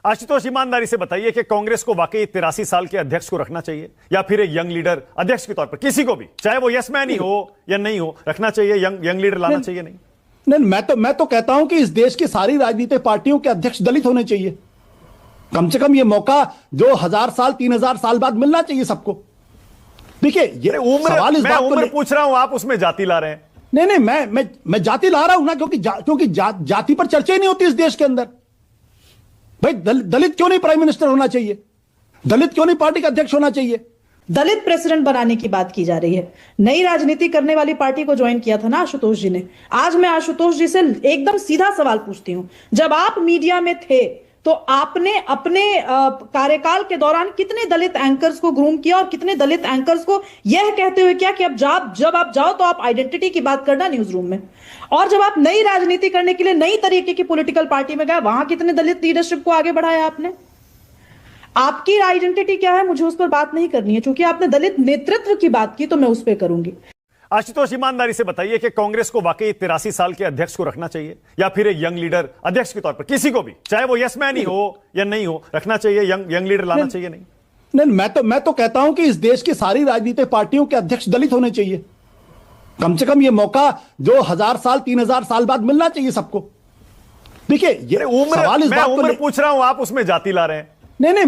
आशुतोष, ईमानदारी से बताइए कि कांग्रेस को वाकई 83 साल के अध्यक्ष को रखना चाहिए या फिर एक यंग लीडर अध्यक्ष के तौर पर किसी को भी, चाहे वो यस मैन ही हो या नहीं हो, रखना चाहिए? यंग लीडर लाना चाहिए? नहीं नहीं, मैं तो कहता हूं कि इस देश की सारी राजनीतिक पार्टियों के अध्यक्ष दलित होने चाहिए। कम से कम ये मौका जो 1000 साल 3000 साल बाद मिलना चाहिए सबको। देखिए, ये सवाल इस बात उम्र पूछ रहा हूं, आप उसमें जाति ला रहे हैं। नहीं, मैं जाति ला रहा हूं ना, क्योंकि जाति पर चर्चा ही नहीं होती इस देश के अंदर। भाई दलित क्यों नहीं प्राइम मिनिस्टर होना चाहिए? दलित क्यों नहीं पार्टी का अध्यक्ष होना चाहिए? दलित प्रेसिडेंट बनाने की बात की जा रही है। नई राजनीति करने वाली पार्टी को ज्वाइन किया था ना आशुतोष जी ने। आज मैं आशुतोष जी से एकदम सीधा सवाल पूछती हूं, जब आप मीडिया में थे तो आपने अपने कार्यकाल के दौरान कितने दलित एंकर्स को ग्रूम किया और कितने दलित एंकर्स को यह कहते हुए क्या कि अब जब आप जाओ तो आप आइडेंटिटी की बात करना न्यूज रूम में, और जब आप नई राजनीति करने के लिए नई तरीके की पॉलिटिकल पार्टी में गए, वहां कितने दलित लीडरशिप को आगे बढ़ाया आपने? आपकी आइडेंटिटी क्या है, मुझे उस पर बात नहीं करनी है। चूंकि आपने दलित नेतृत्व की बात की तो मैं उस पर करूंगी। आशुतोष, ईमानदारी से बताइए कि कांग्रेस को वाकई 83 साल के अध्यक्ष को रखना चाहिए या फिर एक यंग लीडर अध्यक्ष के तौर पर किसी को भी, चाहे वो यस मैन ही हो या नहीं हो, रखना चाहिए? यंग लीडर लाना चाहिए? नहीं मैं तो कहता हूं कि इस देश की सारी राजनीतिक पार्टियों के अध्यक्ष दलित होने चाहिए। कम से कम ये मौका जो 1000 साल 3000 साल बाद मिलना चाहिए सबको। देखिए, ये सवाल इस बात उम्र पूछ रहा हूं, आप उसमें जाति ला रहे हैं। नहीं,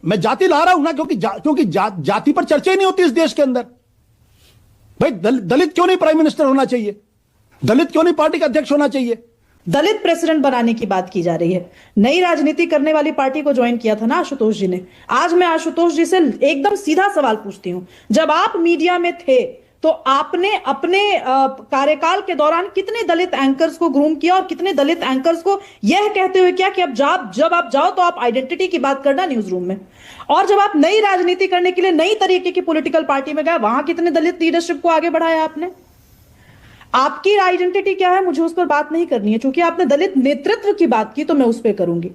मैं जाति ला रहा हूं ना, क्योंकि जाति पर चर्चा ही नहीं होती इस देश के अंदर। भाई दलित क्यों नहीं प्राइम मिनिस्टर होना चाहिए? दलित क्यों नहीं पार्टी का अध्यक्ष होना चाहिए? दलित प्रेसिडेंट बनाने की बात की जा रही है। नई राजनीति करने वाली पार्टी को ज्वाइन किया था ना आशुतोष जी ने। आज मैं आशुतोष जी से एकदम सीधा सवाल पूछती हूं, जब आप मीडिया में थे तो आपने अपने कार्यकाल के दौरान कितने दलित एंकर्स को ग्रूम किया और कितने दलित एंकर्स को यह कहते हुए क्या कि अब जब आप जाओ तो आप आइडेंटिटी की बात करना न्यूज रूम में, और जब आप नई राजनीति करने के लिए नई तरीके की पॉलिटिकल पार्टी में गए, वहां कितने दलित लीडरशिप को आगे बढ़ाया आपने? आपकी आइडेंटिटी क्या है, मुझे उस पर बात नहीं करनी है। चूंकि आपने दलित नेतृत्व की बात की तो मैं उस पर करूंगी।